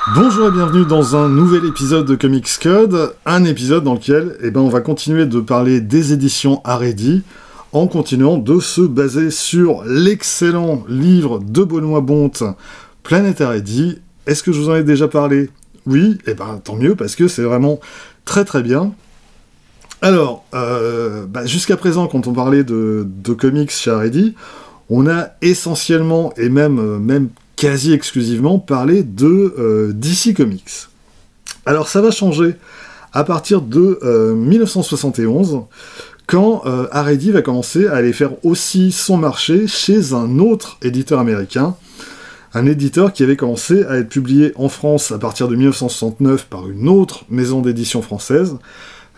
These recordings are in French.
Bonjour et bienvenue dans un nouvel épisode de Comics Code, un épisode dans lequel on va continuer de parler des éditions Haredi, en continuant de se baser sur l'excellent livre de Benoît Bonte, Planète Haredi. Est-ce que je vous en ai déjà parlé? Oui, et tant mieux, parce que c'est vraiment très très bien. Alors, jusqu'à présent, quand on parlait de comics chez Haredi, on a essentiellement, et même quasi exclusivement, parlé de DC Comics. Alors ça va changer à partir de 1971, quand Haredi va commencer à aller faire aussi son marché chez un autre éditeur américain, un éditeur qui avait commencé à être publié en France à partir de 1969 par une autre maison d'édition française,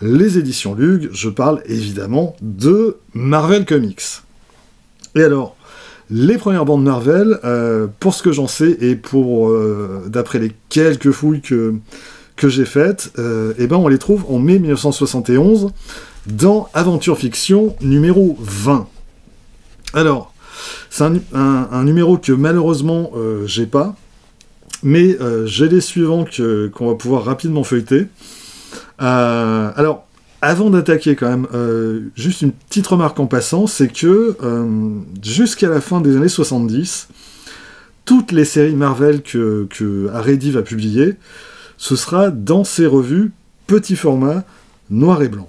les éditions Lug. Je parle évidemment de Marvel Comics. Et alors, les premières bandes Marvel, pour ce que j'en sais, et d'après les quelques fouilles que j'ai faites, on les trouve en mai 1971, dans Aventure Fiction numéro 20. Alors, c'est un numéro que malheureusement j'ai pas, mais j'ai les suivants qu'on va pouvoir rapidement feuilleter. Alors, avant d'attaquer quand même, juste une petite remarque en passant, c'est que jusqu'à la fin des années 70, toutes les séries Marvel que Haredi va publier, ce sera dans ses revues petit format, noir et blanc.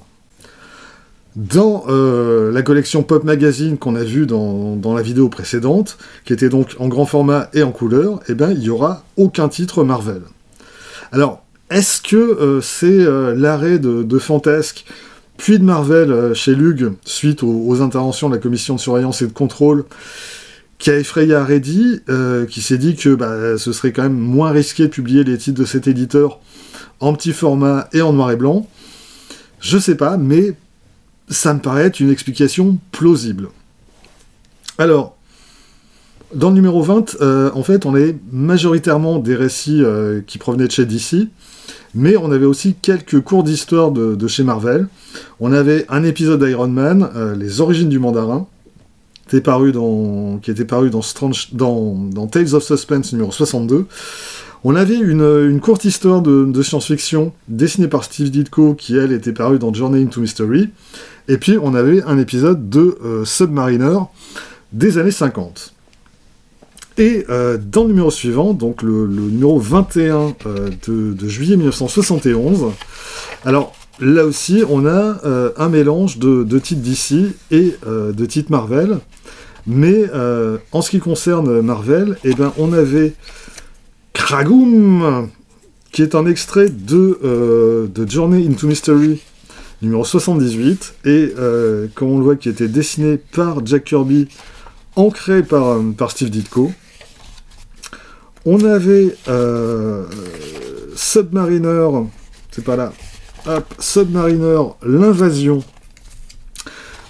Dans la collection Pop Magazine qu'on a vue dans la vidéo précédente, qui était donc en grand format et en couleur, il n'y aura aucun titre Marvel. Alors, est-ce que c'est l'arrêt de Fantasque, puis de Marvel chez Lug, suite aux interventions de la commission de surveillance et de contrôle, qui a effrayé Haredi, qui s'est dit que ce serait quand même moins risqué de publier les titres de cet éditeur en petit format et en noir et blanc? Je sais pas, mais ça me paraît être une explication plausible. Alors, dans le numéro 20, en fait, on avait majoritairement des récits qui provenaient de chez DC, mais on avait aussi quelques cours d'histoire de chez Marvel. On avait un épisode d'Iron Man, Les Origines du Mandarin, qui était paru dans Tales of Suspense numéro 62. On avait une courte histoire de science-fiction dessinée par Steve Ditko, qui, elle, était parue dans Journey into Mystery. Et puis, on avait un épisode de Submariner des années 50. Et dans le numéro suivant, donc le numéro 21 de juillet 1971, alors là aussi, on a un mélange de titres DC et de titres Marvel. Mais en ce qui concerne Marvel, on avait Kragoum, qui est un extrait de Journey into Mystery, numéro 78, et comme on le voit, qui était dessiné par Jack Kirby, ancré par Steve Ditko. On avait Submariner, c'est pas là, Submariner, l'invasion,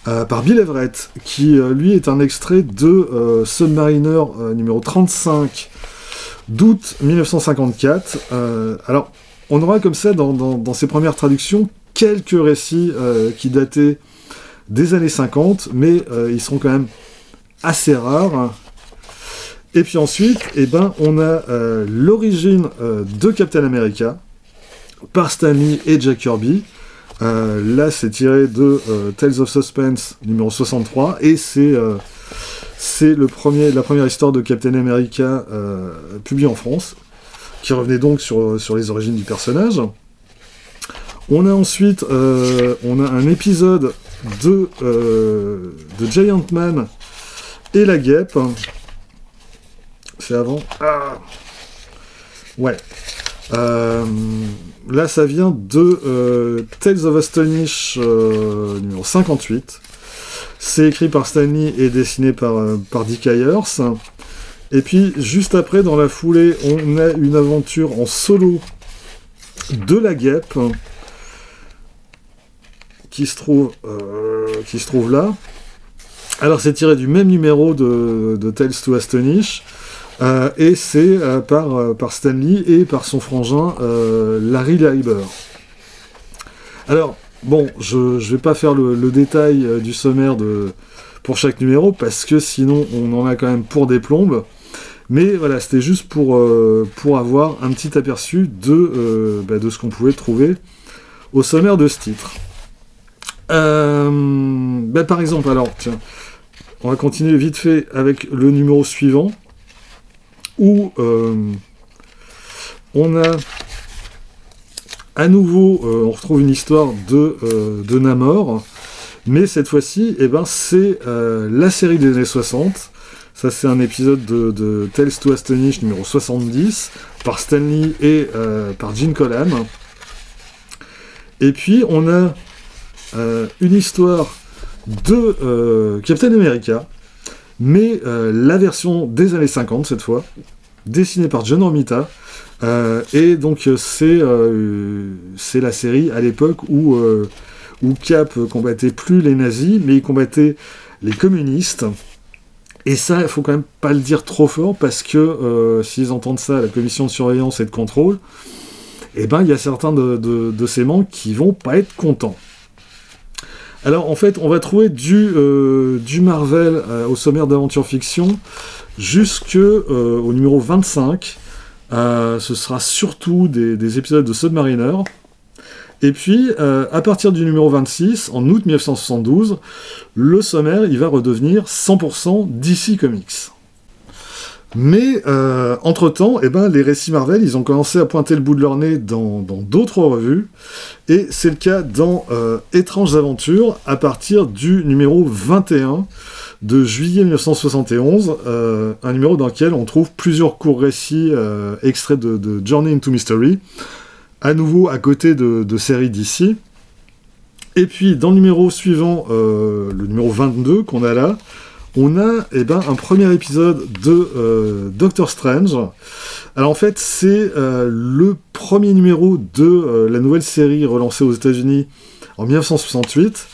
par Bill Everett, qui lui est un extrait de Submariner numéro 35 d'août 1954. Alors, on aura comme ça, dans ces premières traductions, quelques récits qui dataient des années 50, mais ils seront quand même assez rares. Et puis ensuite, on a l'origine de Captain America, par Stan Lee et Jack Kirby. Là, c'est tiré de Tales of Suspense, numéro 63, et c'est la première histoire de Captain America publiée en France, qui revenait donc sur les origines du personnage. On a ensuite un épisode de Giant Man et la guêpe. C'est avant. Ah ouais. Là, ça vient de Tales of Astonish numéro 58. C'est écrit par Stan Lee et dessiné par Dick Ayers. Et puis, juste après, dans la foulée, on a une aventure en solo de la guêpe qui se trouve là. Alors, c'est tiré du même numéro de Tales to Astonish. Et c'est par Stan Lee et par son frangin Larry Leiber. Alors, bon, je vais pas faire le détail du sommaire pour chaque numéro, parce que sinon on en a quand même pour des plombes. Mais voilà, c'était juste pour avoir un petit aperçu de ce qu'on pouvait trouver au sommaire de ce titre. Par exemple, alors, tiens, on va continuer vite fait avec le numéro suivant, où on a à nouveau, on retrouve une histoire de Namor, mais cette fois-ci, c'est la série des années 60. Ça, c'est un épisode de Tales to Astonish numéro 70, par Stan Lee et par Gene Colan. Et puis, on a une histoire de Captain America, mais la version des années 50, cette fois, dessinée par John Romita. Et donc, c'est la série à l'époque où Cap combattait plus les nazis, mais il combattait les communistes. Et ça, il faut quand même pas le dire trop fort, parce que s'ils entendent ça à la commission de surveillance et de contrôle, il y a certains de ces membres qui vont pas être contents. Alors, en fait, on va trouver du Marvel au sommaire d'aventure fiction jusqu'au numéro 25. Ce sera surtout des épisodes de Submariner. Et puis, à partir du numéro 26, en août 1972, le sommaire, il va redevenir 100% DC Comics. Mais, entre-temps, les récits Marvel, ils ont commencé à pointer le bout de leur nez dans d'autres revues, et c'est le cas dans Étranges Aventures, à partir du numéro 21 de juillet 1971, un numéro dans lequel on trouve plusieurs courts récits extraits de Journey into Mystery, à nouveau à côté de séries d'ici. Et puis dans le numéro suivant, le numéro 22 qu'on a là, on a un premier épisode de Doctor Strange. Alors en fait c'est le premier numéro de la nouvelle série relancée aux États-Unis en 1968,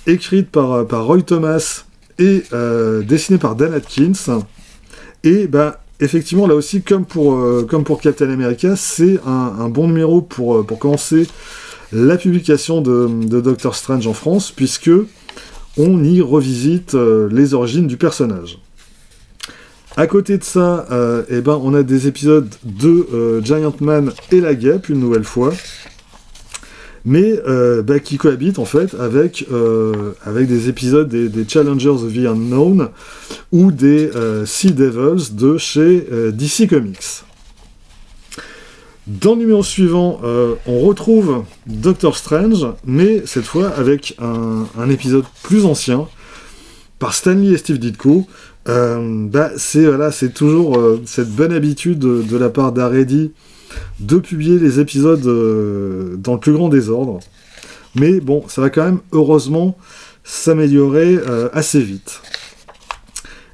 écrite par Roy Thomas et dessiné par Dan Atkins. Et effectivement, là aussi, comme pour Captain America, c'est un bon numéro pour commencer la publication de Doctor Strange en France, puisque on y revisite les origines du personnage. À côté de ça, on a des épisodes de Giant Man et la Guêpe, une nouvelle fois, mais qui cohabitent en fait avec des épisodes des Challengers of the Unknown ou des Sea Devils de chez DC Comics. Dans le numéro suivant, on retrouve Doctor Strange, mais cette fois avec un épisode plus ancien, par Stan Lee et Steve Ditko. C'est toujours cette bonne habitude de la part d'Aredi de publier les épisodes dans le plus grand désordre. Mais bon, ça va quand même, heureusement, s'améliorer assez vite.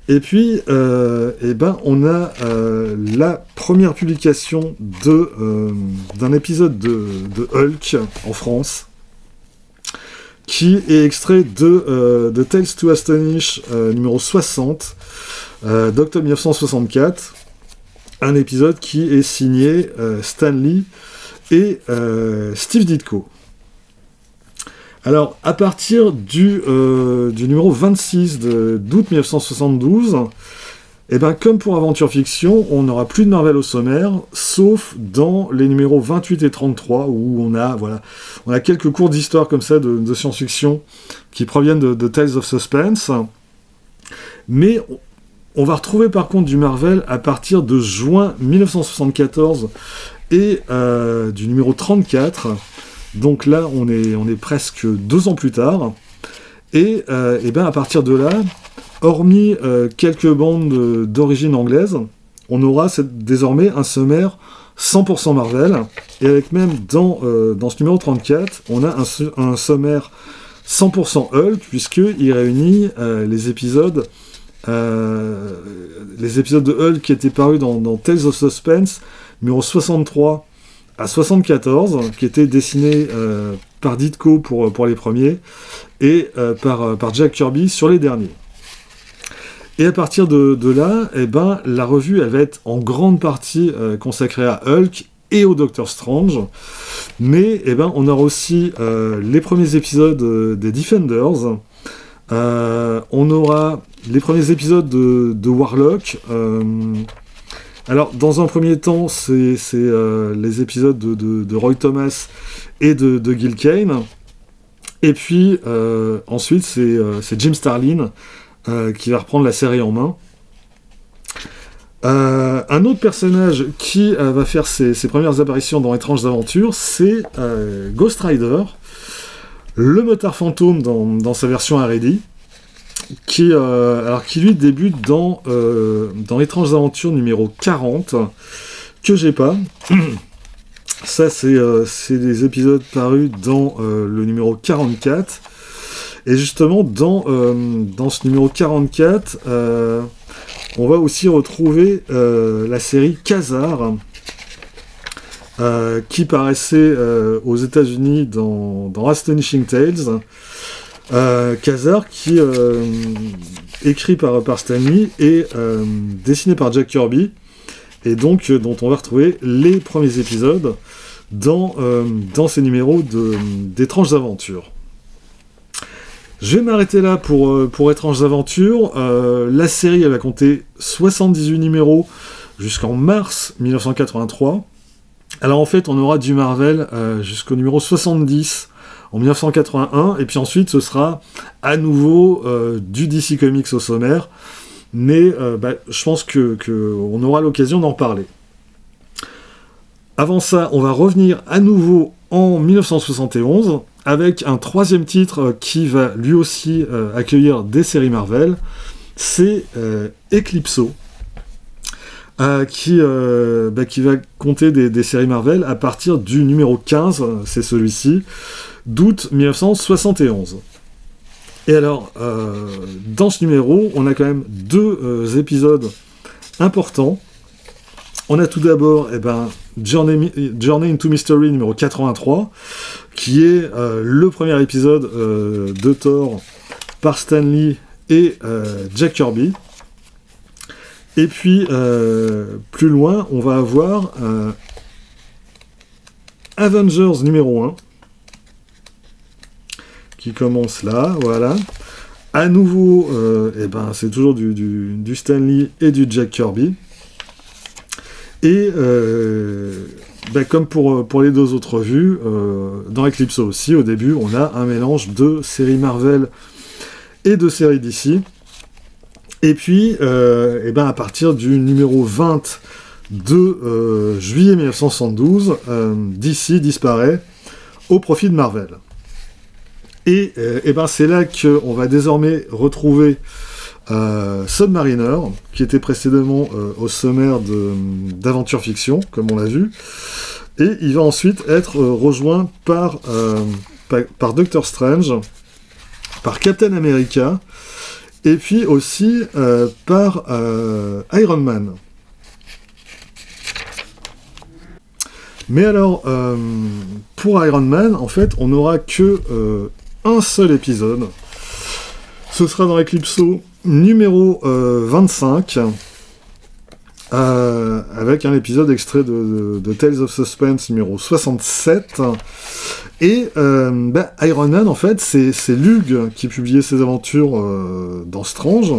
Et puis, on a la première publication d'un épisode de Hulk en France, qui est extrait de Tales to Astonish numéro 60, d'octobre 1964, un épisode qui est signé Stan Lee et Steve Ditko. Alors, à partir du numéro 26 d'août 1972, comme pour Aventure Fiction, on n'aura plus de Marvel au sommaire, sauf dans les numéros 28 et 33, où on a quelques cours d'histoire comme ça de science-fiction qui proviennent de Tales of Suspense. Mais on va retrouver par contre du Marvel à partir de juin 1974 et du numéro 34. Donc là, on est presque 2 ans plus tard. Et à partir de là, hormis quelques bandes d'origine anglaise, on aura désormais un sommaire 100% Marvel. Et avec même dans ce numéro 34, on a un sommaire 100% Hulk, puisqu'il réunit les épisodes de Hulk qui étaient parus dans Tales of Suspense, numéro 63 à 74, qui était dessiné par Ditko pour les premiers, et par Jack Kirby sur les derniers. Et à partir de là, la revue elle va être en grande partie consacrée à Hulk et au Doctor Strange, mais on aura aussi les premiers épisodes des Defenders, on aura les premiers épisodes de Warlock, Alors, dans un premier temps, c'est les épisodes de Roy Thomas et de Gil Kane. Et puis, ensuite, c'est Jim Starlin qui va reprendre la série en main. Un autre personnage qui va faire ses premières apparitions dans Étranges Aventures, c'est Ghost Rider, le motard fantôme dans sa version R&D, qui lui débute dans Étranges Aventures numéro 40, que j'ai pas. Ça, c'est des épisodes parus dans le numéro 44. Et justement, dans ce numéro 44, on va aussi retrouver la série Khazar, qui paraissait aux États-Unis dans Astonishing Tales. Khazar, qui écrit par Stan Lee et dessiné par Jack Kirby, et donc dont on va retrouver les premiers épisodes dans ces numéros d'Étranges Aventures. Je vais m'arrêter là pour Étranges Aventures. La série, elle va compter 78 numéros jusqu'en mars 1983. Alors en fait, on aura du Marvel jusqu'au numéro 70 en 1981, et puis ensuite ce sera à nouveau du DC Comics au sommaire, mais je pense qu'on aura l'occasion d'en parler. Avant ça, on va revenir à nouveau en 1971, avec un troisième titre qui va lui aussi accueillir des séries Marvel, c'est Eclipso, qui va compter des séries Marvel à partir du numéro 15, c'est celui-ci, d'août 1971. Et alors, dans ce numéro, on a quand même deux épisodes importants. On a tout d'abord Journey into Mystery numéro 83, qui est le premier épisode de Thor par Stan Lee et Jack Kirby. Et puis, plus loin, on va avoir Avengers numéro 1, qui commence là, voilà. À nouveau, c'est toujours du Stan Lee et du Jack Kirby. Et comme pour les deux autres revues, dans Eclipso aussi, au début, on a un mélange de séries Marvel et de séries DC. Et puis, à partir du numéro 20 de juillet 1972, DC disparaît au profit de Marvel. Et c'est là qu'on va désormais retrouver Submariner, qui était précédemment au sommaire d'Aventure Fiction, comme on l'a vu, et il va ensuite être rejoint par Doctor Strange, par Captain America, et puis aussi par Iron Man. Mais alors, pour Iron Man, en fait, on n'aura que un seul épisode. Ce sera dans Eclipso numéro 25, avec un épisode extrait de Tales of Suspense numéro 67. Et Iron Man, en fait, c'est Lug qui publiait ses aventures dans Strange.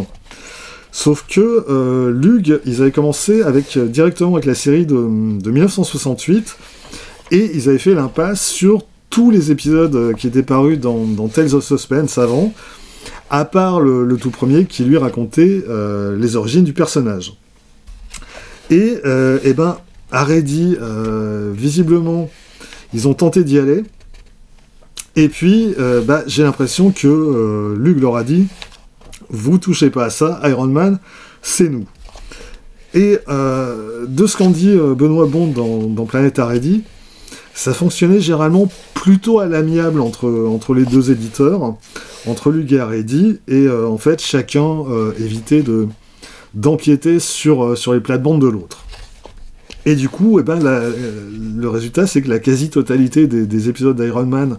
Sauf que Lug, ils avaient commencé directement avec la série de 1968, et ils avaient fait l'impasse sur tous les épisodes qui étaient parus dans Tales of Suspense avant, à part le tout premier qui lui racontait les origines du personnage. Et Haredi, visiblement, ils ont tenté d'y aller, et puis j'ai l'impression que Lug leur a dit « Vous touchez pas à ça, Iron Man, c'est nous ». Et de ce qu'en dit Benoît Bond dans Planète Haredi, ça fonctionnait généralement plutôt à l'amiable entre les deux éditeurs, entre Lug et Haredi, et en fait chacun évitait d'empiéter sur les plates-bandes de l'autre. Et du coup, le résultat, c'est que la quasi-totalité des épisodes d'Iron Man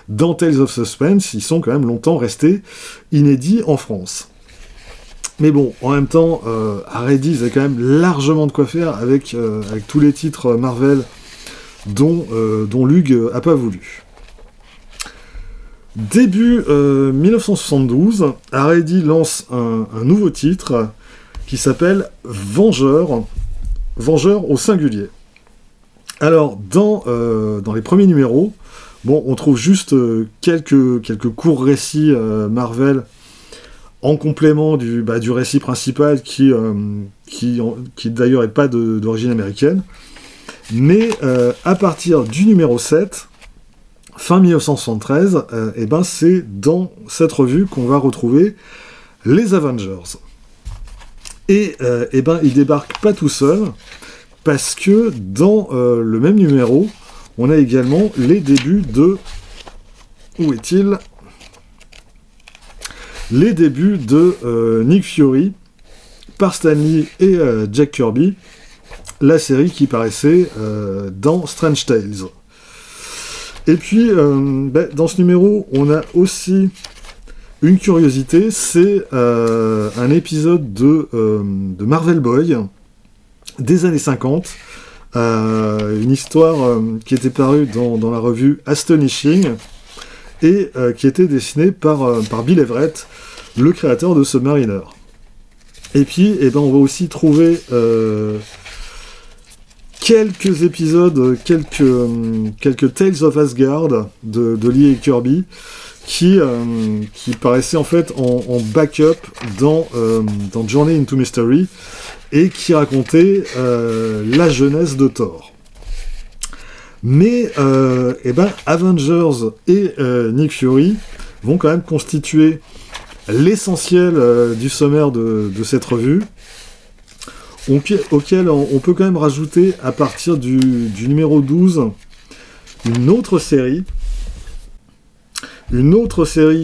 dans Tales of Suspense, ils sont quand même longtemps restés inédits en France. Mais bon, en même temps, Haredi, ils avaient quand même largement de quoi faire avec tous les titres Marvel dont Lug a pas voulu. Début 1972, Haredi lance un nouveau titre qui s'appelle Vengeur, Vengeurs au singulier. Alors, dans les premiers numéros, bon, on trouve juste quelques courts récits Marvel en complément du récit principal qui d'ailleurs n'est pas d'origine américaine. Mais à partir du numéro 7, fin 1973, c'est dans cette revue qu'on va retrouver les Avengers. Et ils débarquent pas tout seuls, parce que dans le même numéro, on a également les débuts de... Où est-il ? Les débuts de Nick Fury par Stan Lee et Jack Kirby, la série qui paraissait dans Strange Tales. Et puis, dans ce numéro, on a aussi une curiosité, c'est un épisode de Marvel Boy des années 50, une histoire qui était parue dans la revue Astonishing, et qui était dessinée par Bill Everett, le créateur de Submariner. Et puis, on va aussi trouver quelques épisodes, quelques Tales of Asgard de Lee et Kirby, qui paraissaient en fait en backup dans Journey into Mystery, et qui racontaient la jeunesse de Thor. Mais Avengers et Nick Fury vont quand même constituer l'essentiel du sommaire de cette revue, auquel on peut quand même rajouter, à partir du numéro 12, une autre série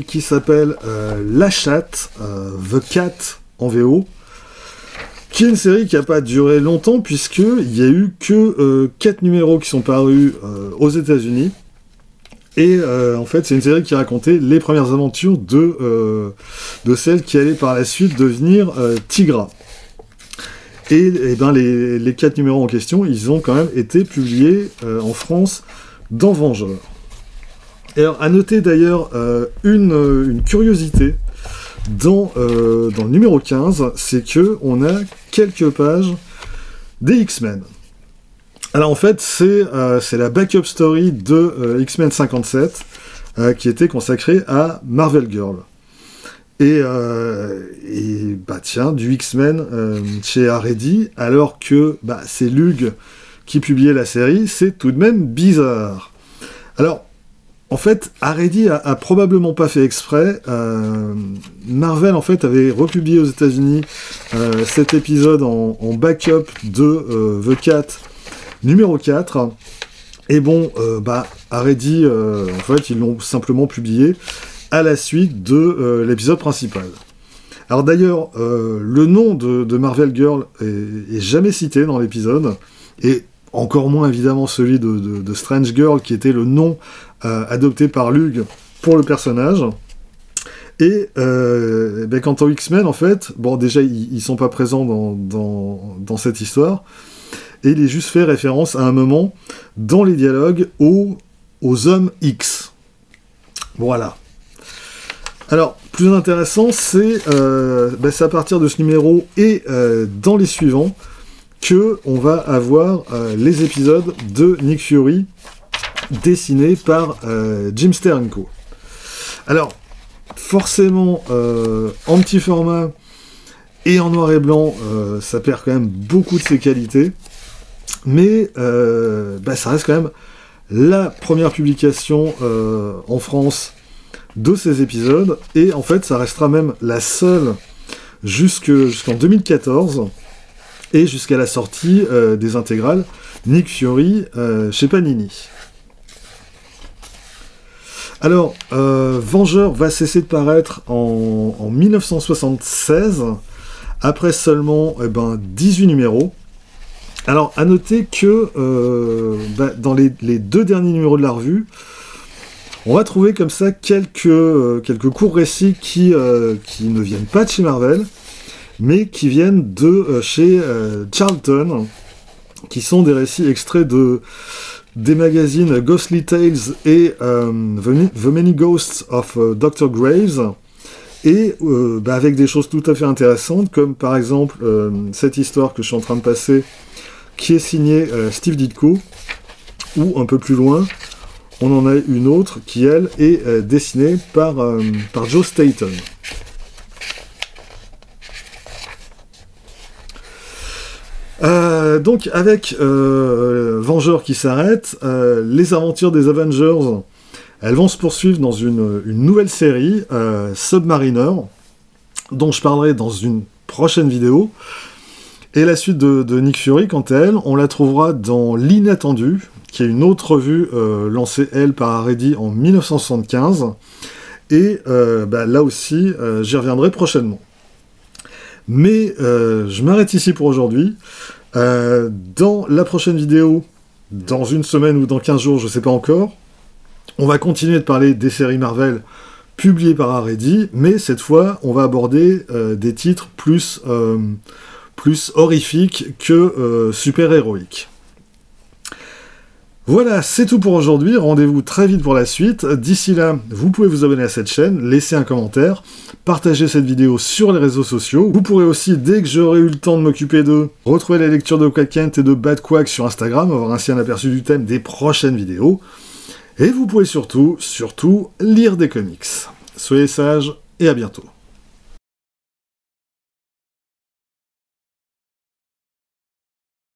qui s'appelle La Chatte, The Cat en VO, qui est une série qui n'a pas duré longtemps, puisqu'il n'y a eu que 4 numéros qui sont parus aux États-Unis. Et en fait, c'est une série qui racontait les premières aventures de celle qui allait par la suite devenir Tigra. Et les 4 numéros en question, ils ont quand même été publiés en France dans Vengeurs. Et alors, à noter d'ailleurs une curiosité dans le numéro 15, c'est que on a quelques pages des X-Men. Alors en fait, c'est la backup story de X-Men 57 qui était consacrée à Marvel Girl. Et du X-Men chez Haredi, alors que c'est Lug qui publiait la série, c'est tout de même bizarre. Alors, en fait, Haredi a probablement pas fait exprès. Marvel, en fait, avait republié aux États-Unis cet épisode en backup de The Cat numéro 4. Et Haredi, en fait, ils l'ont simplement publié à la suite de l'épisode principal. Alors d'ailleurs, le nom de Marvel Girl est jamais cité dans l'épisode, et encore moins évidemment celui de Strange Girl, qui était le nom adopté par Lug pour le personnage. Et quant aux X-Men, en fait, déjà ils sont pas présents dans cette histoire, et il est juste fait référence à un moment dans les dialogues aux hommes X. Voilà. Alors, plus intéressant, c'est à partir de ce numéro et dans les suivants que on va avoir les épisodes de Nick Fury dessinés par Jim Steranko. Alors, forcément, en petit format et en noir et blanc, ça perd quand même beaucoup de ses qualités, mais ça reste quand même la première publication en France de ces épisodes, et en fait ça restera même la seule jusqu'en 2014, et jusqu'à la sortie des intégrales Nick Fury chez Panini. Alors, Vengeurs va cesser de paraître en 1976, après seulement 18 numéros. Alors, à noter que dans les 2 derniers numéros de la revue, on va trouver comme ça quelques courts récits qui ne viennent pas de chez Marvel, mais qui viennent de chez Charlton, qui sont des récits extraits des magazines Ghostly Tales et The Many Ghosts of Dr. Graves, et avec des choses tout à fait intéressantes, comme par exemple cette histoire que je suis en train de passer, qui est signée Steve Ditko, ou un peu plus loin, on en a une autre qui, elle, est dessinée par Joe Staton. Donc, avec Vengeurs qui s'arrête, les aventures des Avengers, elles vont se poursuivre dans une nouvelle série, Submariner, dont je parlerai dans une prochaine vidéo. Et la suite de Nick Fury, quant à elle, on la trouvera dans L'Inattendu, qui est une autre revue lancée, elle, par Haredi en 1975. Et là aussi, j'y reviendrai prochainement. Mais je m'arrête ici pour aujourd'hui. Dans la prochaine vidéo, dans une semaine ou dans 15 jours, je sais pas encore, on va continuer de parler des séries Marvel publiées par Haredi, mais cette fois, on va aborder des titres plus horrifiques que super-héroïques. Voilà, c'est tout pour aujourd'hui, rendez-vous très vite pour la suite. D'ici là, vous pouvez vous abonner à cette chaîne, laisser un commentaire, partager cette vidéo sur les réseaux sociaux. Vous pourrez aussi, dès que j'aurai eu le temps de m'occuper d'eux, retrouver les lectures de Clark Kent et de Bad Quack sur Instagram, avoir ainsi un aperçu du thème des prochaines vidéos. Et vous pouvez surtout lire des comics. Soyez sages et à bientôt.